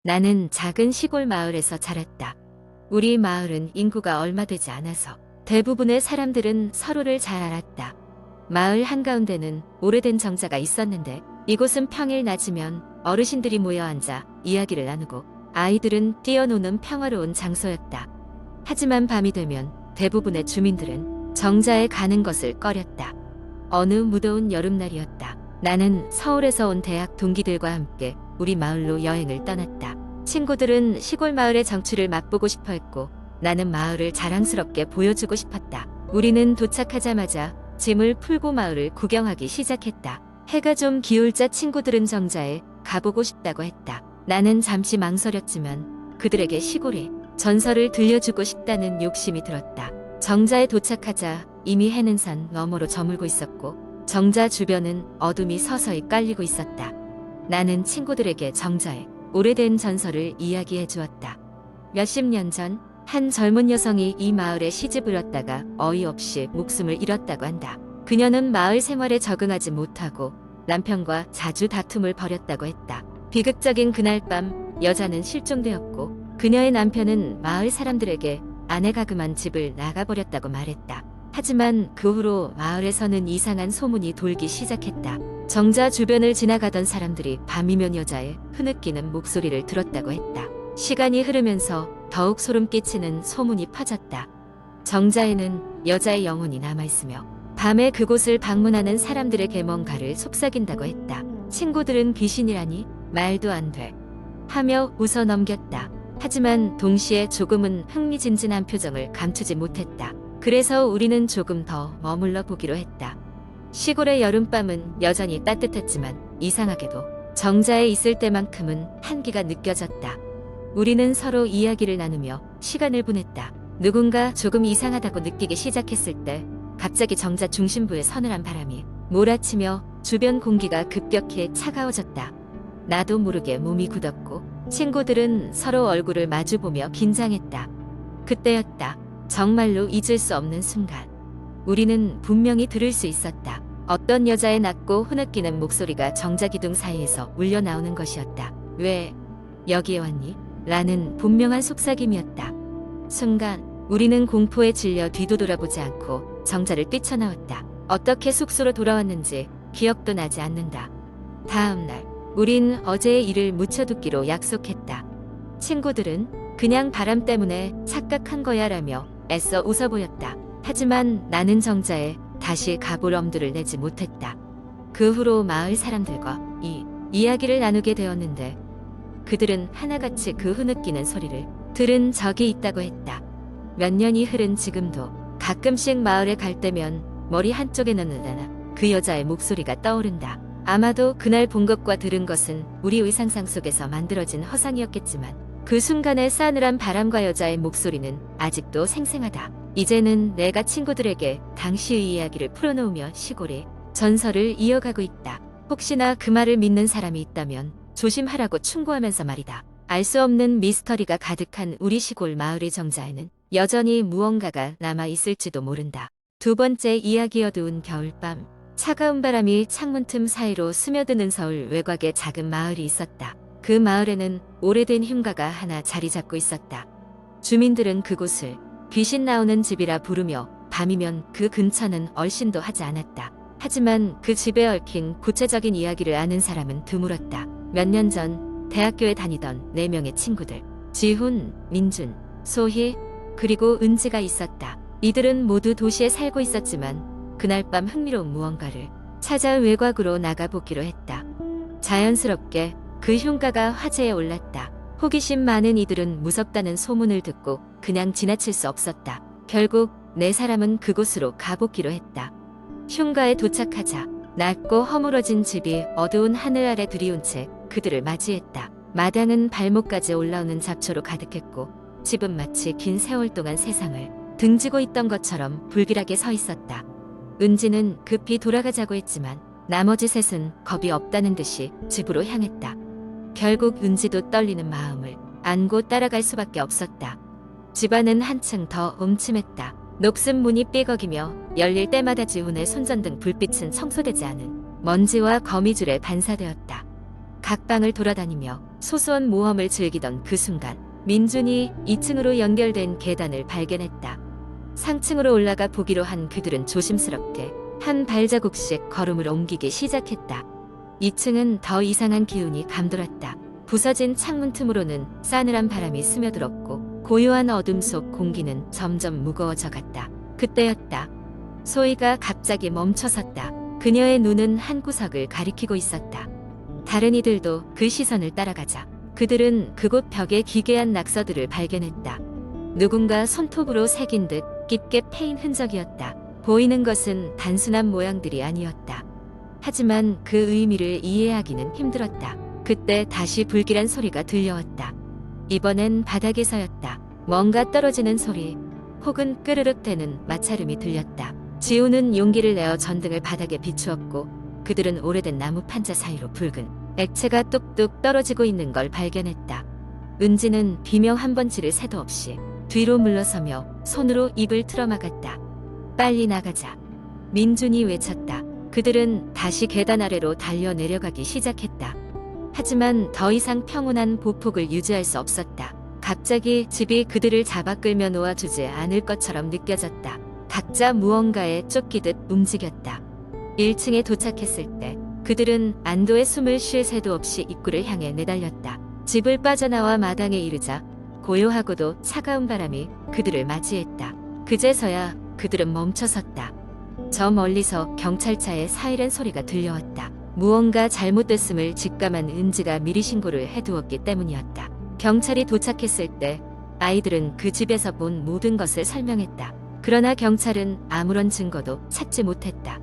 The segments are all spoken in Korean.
나는 작은 시골 마을에서 자랐다. 우리 마을은 인구가 얼마 되지 않아서 대부분의 사람들은 서로를 잘 알았다. 마을 한가운데는 오래된 정자가 있었는데 이곳은 평일 낮이면 어르신들이 모여 앉아 이야기를 나누고 아이들은 뛰어노는 평화로운 장소였다. 하지만 밤이 되면 대부분의 주민들은 정자에 가는 것을 꺼렸다. 어느 무더운 여름날이었다. 나는 서울에서 온 대학 동기들과 함께 우리 마을로 여행을 떠났다. 친구들은 시골 마을의 정취를 맛보고 싶어 했고 나는 마을을 자랑스럽게 보여주고 싶었다. 우리는 도착하자마자 짐을 풀고 마을을 구경하기 시작했다. 해가 좀 기울자 친구들은 정자에 가보고 싶다고 했다. 나는 잠시 망설였지만 그들에게 시골의 전설을 들려주고 싶다는 욕심이 들었다. 정자에 도착하자 이미 해는 산 너머로 저물고 있었고 정자 주변은 어둠이 서서히 깔리고 있었다. 나는 친구들에게 정자의 오래된 전설을 이야기해 주었다. 몇십 년 전 한 젊은 여성이 이 마을에 시집을 왔다가 어이없이 목숨을 잃었다고 한다. 그녀는 마을 생활에 적응하지 못하고 남편과 자주 다툼을 벌였다고 했다. 비극적인 그날 밤 여자는 실종되었고 그녀의 남편은 마을 사람들에게 아내가 그만 집을 나가버렸다고 말했다. 하지만 그 후로 마을에서는 이상한 소문이 돌기 시작했다. 정자 주변을 지나가던 사람들이 밤이면 여자의 흐느끼는 목소리를 들었다고 했다. 시간이 흐르면서 더욱 소름 끼치는 소문이 퍼졌다. 정자에는 여자의 영혼이 남아있으며 밤에 그곳을 방문하는 사람들에게 뭔가를 속삭인다고 했다. 친구들은 귀신이라니 말도 안 돼 하며 웃어 넘겼다. 하지만 동시에 조금은 흥미진진한 표정을 감추지 못했다. 그래서 우리는 조금 더 머물러 보기로 했다. 시골의 여름밤은 여전히 따뜻했지만 이상하게도 정자에 있을 때만큼은 한기가 느껴졌다. 우리는 서로 이야기를 나누며 시간을 보냈다. 누군가 조금 이상하다고 느끼기 시작했을 때 갑자기 정자 중심부에 서늘한 바람이 몰아치며 주변 공기가 급격히 차가워졌다. 나도 모르게 몸이 굳었고 친구들은 서로 얼굴을 마주보며 긴장했다. 그때였다. 정말로 잊을 수 없는 순간. 우리는 분명히 들을 수 있었다. 어떤 여자의 낮고 흐느끼는 목소리가 정자 기둥 사이에서 울려 나오는 것이었다. 왜 여기에 왔니? 라는 분명한 속삭임이었다. 순간 우리는 공포에 질려 뒤도 돌아보지 않고 정자를 뛰쳐나왔다. 어떻게 숙소로 돌아왔는지 기억도 나지 않는다. 다음 날 우린 어제의 일을 묻혀두기로 약속했다. 친구들은 그냥 바람 때문에 착각한 거야 라며 애써 웃어 보였다. 하지만 나는 정자에 다시 가볼 엄두를 내지 못했다. 그 후로 마을 사람들과 이 이야기를 나누게 되었는데 그들은 하나같이 그 흐느끼는 소리를 들은 적이 있다고 했다. 몇 년이 흐른 지금도 가끔씩 마을에 갈 때면 머리 한쪽에는 느나 그 여자의 목소리가 떠오른다. 아마도 그날 본 것과 들은 것은 우리의 상상 속에서 만들어진 허상이었겠지만 그 순간의 싸늘한 바람과 여자의 목소리는 아직도 생생하다. 이제는 내가 친구들에게 당시의 이야기를 풀어놓으며 시골의 전설을 이어가고 있다. 혹시나 그 말을 믿는 사람이 있다면 조심하라고 충고하면서 말이다. 알 수 없는 미스터리가 가득한 우리 시골 마을의 정자에는 여전히 무언가가 남아있을지도 모른다. 두 번째 이야기. 어두운 겨울밤 차가운 바람이 창문 틈 사이로 스며드는 서울 외곽의 작은 마을이 있었다. 그 마을에는 오래된 흉가가 하나 자리 잡고 있었다. 주민들은 그곳을 귀신 나오는 집이라 부르며 밤이면 그 근처는 얼씬도 하지 않았다. 하지만 그 집에 얽힌 구체적인 이야기를 아는 사람은 드물었다. 몇 년 전 대학교에 다니던 4명의 친구들 지훈, 민준, 소희, 그리고 은지가 있었다. 이들은 모두 도시에 살고 있었지만 그날 밤 흥미로운 무언가를 찾아 외곽으로 나가보기로 했다. 자연스럽게 그 흉가가 화제에 올랐다. 호기심 많은 이들은 무섭다는 소문을 듣고 그냥 지나칠 수 없었다. 결국 4사람은 그곳으로 가보기로 했다. 흉가에 도착하자 낮고 허물어진 집이 어두운 하늘 아래 들이운 채 그들을 맞이했다. 마당은 발목까지 올라오는 잡초로 가득했고 집은 마치 긴 세월 동안 세상을 등지고 있던 것처럼 불길하게 서 있었다. 은지는 급히 돌아가자고 했지만 나머지 셋은 겁이 없다는 듯이 집으로 향했다. 결국 은지도 떨리는 마음을 안고 따라갈 수밖에 없었다. 집안은 한층 더 음침했다. 녹슨 문이 삐걱이며 열릴 때마다 지훈의 손전등 불빛은 청소되지 않은 먼지와 거미줄에 반사되었다. 각 방을 돌아다니며 소소한 모험을 즐기던 그 순간 민준이 2층으로 연결된 계단을 발견했다. 상층으로 올라가 보기로 한 그들은 조심스럽게 한 발자국씩 걸음을 옮기기 시작했다. 2층은 더 이상한 기운이 감돌았다. 부서진 창문 틈으로는 싸늘한 바람이 스며들었고 고요한 어둠 속 공기는 점점 무거워져 갔다. 그때였다. 소희가 갑자기 멈춰섰다. 그녀의 눈은 한 구석을 가리키고 있었다. 다른 이들도 그 시선을 따라가자 그들은 그곳 벽에 기괴한 낙서들을 발견했다. 누군가 손톱으로 새긴 듯 깊게 패인 흔적이었다. 보이는 것은 단순한 모양들이 아니었다. 하지만 그 의미를 이해하기는 힘들었다. 그때 다시 불길한 소리가 들려왔다. 이번엔 바닥에서였다. 뭔가 떨어지는 소리 혹은 끄르륵 대는 마찰음이 들렸다. 지우는 용기를 내어 전등을 바닥에 비추었고 그들은 오래된 나무 판자 사이로 붉은 액체가 뚝뚝 떨어지고 있는 걸 발견했다. 은지는 비명 한 번 지를 새도 없이 뒤로 물러서며 손으로 입을 틀어막았다. 빨리 나가자. 민준이 외쳤다. 그들은 다시 계단 아래로 달려 내려가기 시작했다. 하지만 더 이상 평온한 보폭을 유지할 수 없었다. 갑자기 집이 그들을 잡아 끌며 놓아주지 않을 것처럼 느껴졌다. 각자 무언가에 쫓기듯 움직였다. 1층에 도착했을 때 그들은 안도의 숨을 쉴 새도 없이 입구를 향해 내달렸다. 집을 빠져나와 마당에 이르자 고요하고도 차가운 바람이 그들을 맞이했다. 그제서야 그들은 멈춰섰다. 저 멀리서 경찰차의 사이렌 소리가 들려왔다. 무언가 잘못됐음을 직감한 은지가 미리 신고를 해두었기 때문이었다. 경찰이 도착했을 때 아이들은 그 집에서 본 모든 것을 설명했다. 그러나 경찰은 아무런 증거도 찾지 못했다.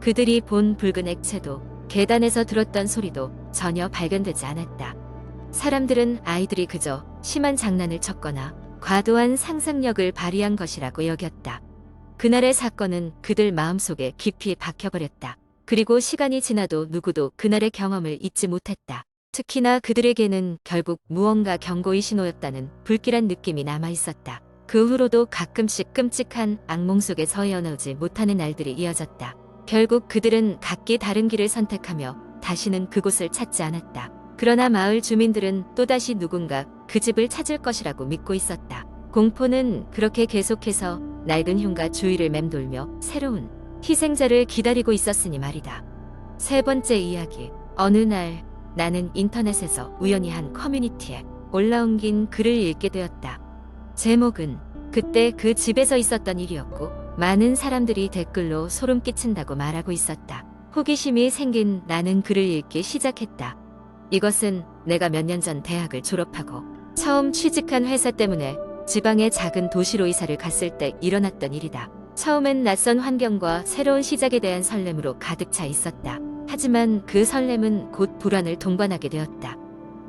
그들이 본 붉은 액체도 계단에서 들었던 소리도 전혀 발견되지 않았다. 사람들은 아이들이 그저 심한 장난을 쳤거나 과도한 상상력을 발휘한 것이라고 여겼다. 그날의 사건은 그들 마음속에 깊이 박혀버렸다. 그리고 시간이 지나도 누구도 그날의 경험을 잊지 못했다. 특히나 그들에게는 결국 무언가 경고의 신호였다는 불길한 느낌이 남아있었다. 그 후로도 가끔씩 끔찍한 악몽 속에서 헤어나오지 못하는 날들이 이어졌다. 결국 그들은 각기 다른 길을 선택하며 다시는 그곳을 찾지 않았다. 그러나 마을 주민들은 또다시 누군가 그 집을 찾을 것이라고 믿고 있었다. 공포는 그렇게 계속해서 낡은 흉가 주위를 맴돌며 새로운 희생자를 기다리고 있었으니 말이다. 세 번째 이야기. 어느 날 나는 인터넷에서 우연히 한 커뮤니티에 올라옮긴 글을 읽게 되었다. 제목은 그때 그 집에서 있었던 일이었고 많은 사람들이 댓글로 소름 끼친다고 말하고 있었다. 호기심이 생긴 나는 글을 읽기 시작했다. 이것은 내가 몇 년 전 대학을 졸업하고 처음 취직한 회사 때문에 지방의 작은 도시로 이사를 갔을 때 일어났던 일이다. 처음엔 낯선 환경과 새로운 시작에 대한 설렘으로 가득 차 있었다. 하지만 그 설렘은 곧 불안을 동반하게 되었다.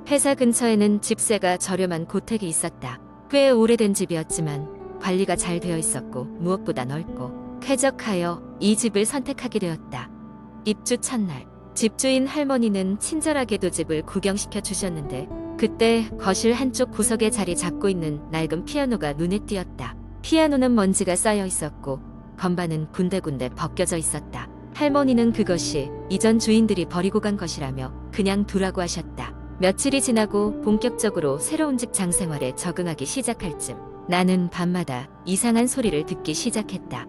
회사 근처에는 집세가 저렴한 고택이 있었다. 꽤 오래된 집이었지만 관리가 잘 되어 있었고 무엇보다 넓고 쾌적하여 이 집을 선택하게 되었다. 입주 첫날 집주인 할머니는 친절하게도 집을 구경시켜 주셨는데 그때 거실 한쪽 구석에 자리 잡고 있는 낡은 피아노가 눈에 띄었다. 피아노는 먼지가 쌓여 있었고 건반은 군데군데 벗겨져 있었다. 할머니는 그것이 이전 주인들이 버리고 간 것이라며 그냥 두라고 하셨다. 며칠이 지나고 본격적으로 새로운 직장 생활에 적응하기 시작할 즈음 나는 밤마다 이상한 소리를 듣기 시작했다.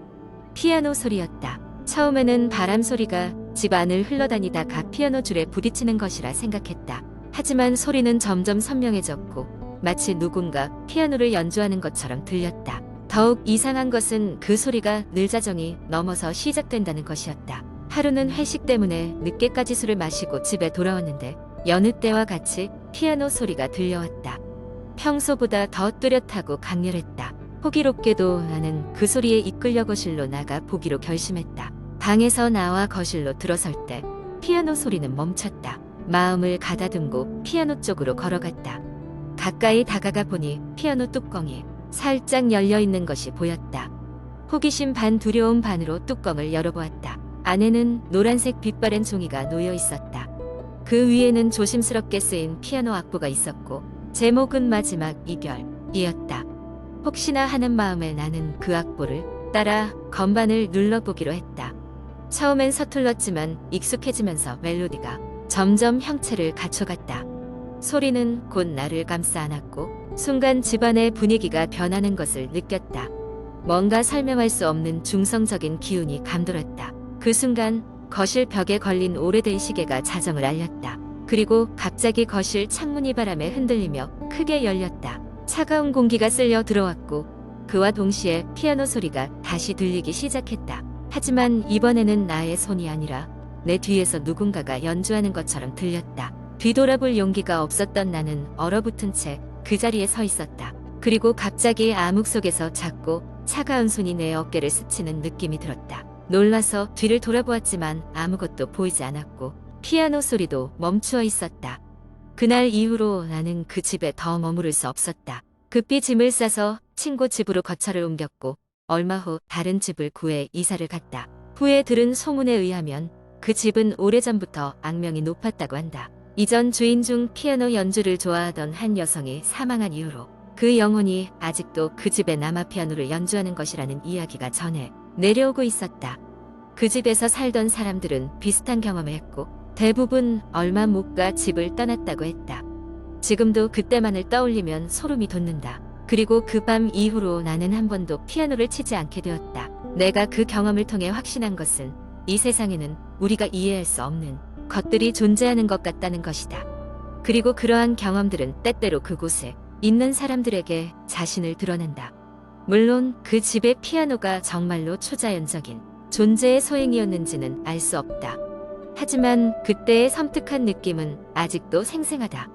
피아노 소리였다. 처음에는 바람 소리가 집 안을 흘러다니다가 피아노 줄에 부딪히는 것이라 생각했다. 하지만 소리는 점점 선명해졌고 마치 누군가 피아노를 연주하는 것처럼 들렸다. 더욱 이상한 것은 그 소리가 늘자정이 넘어서 시작된다는 것이었다. 하루는 회식 때문에 늦게까지 술을 마시고 집에 돌아왔는데 여느 때와 같이 피아노 소리가 들려왔다. 평소보다 더 뚜렷하고 강렬했다. 호기롭게도 나는 그 소리에 이끌려 거실로 나가 보기로 결심했다. 방에서 나와 거실로 들어설 때 피아노 소리는 멈췄다. 마음을 가다듬고 피아노 쪽으로 걸어갔다. 가까이 다가가 보니 피아노 뚜껑이 살짝 열려 있는 것이 보였다. 호기심 반 두려움 반으로 뚜껑을 열어보았다. 안에는 노란색 빛바랜 종이가 놓여 있었다. 그 위에는 조심스럽게 쓰인 피아노 악보가 있었고 제목은 마지막 이별이었다. 혹시나 하는 마음에 나는 그 악보를 따라 건반을 눌러보기로 했다. 처음엔 서툴렀지만 익숙해지면서 멜로디가 점점 형체를 갖춰갔다. 소리는 곧 나를 감싸 안았고 순간 집안의 분위기가 변하는 것을 느꼈다. 뭔가 설명할 수 없는 중성적인 기운이 감돌았다. 그 순간 거실 벽에 걸린 오래된 시계가 자정을 알렸다. 그리고 갑자기 거실 창문이 바람에 흔들리며 크게 열렸다. 차가운 공기가 쓸려 들어왔고 그와 동시에 피아노 소리가 다시 들리기 시작했다. 하지만 이번에는 나의 손이 아니라 내 뒤에서 누군가가 연주하는 것처럼 들렸다. 뒤돌아볼 용기가 없었던 나는 얼어붙은 채 그 자리에 서 있었다. 그리고 갑자기 암흑 속에서 작고 차가운 손이 내 어깨를 스치는 느낌이 들었다. 놀라서 뒤를 돌아보았지만 아무것도 보이지 않았고 피아노 소리도 멈추어 있었다. 그날 이후로 나는 그 집에 더 머무를 수 없었다. 급히 짐을 싸서 친구 집으로 거처를 옮겼고 얼마 후 다른 집을 구해 이사를 갔다. 후에 들은 소문에 의하면 그 집은 오래전부터 악명이 높았다고 한다. 이전 주인 중 피아노 연주를 좋아하던 한 여성이 사망한 이후로 그 영혼이 아직도 그 집에 남아 피아노를 연주하는 것이라는 이야기가 전해 내려오고 있었다. 그 집에서 살던 사람들은 비슷한 경험을 했고 대부분 얼마 못 가 집을 떠났다고 했다. 지금도 그때만을 떠올리면 소름이 돋는다. 그리고 그 밤 이후로 나는 한 번도 피아노를 치지 않게 되었다. 내가 그 경험을 통해 확신한 것은 이 세상에는 우리가 이해할 수 없는 것들이 존재하는 것 같다는 것이다. 그리고 그러한 경험들은 때때로 그곳에 있는 사람들에게 자신을 드러낸다. 물론 그 집의 피아노가 정말로 초자연적인 존재의 소행이었는지는 알 수 없다. 하지만 그때의 섬뜩한 느낌은 아직도 생생하다.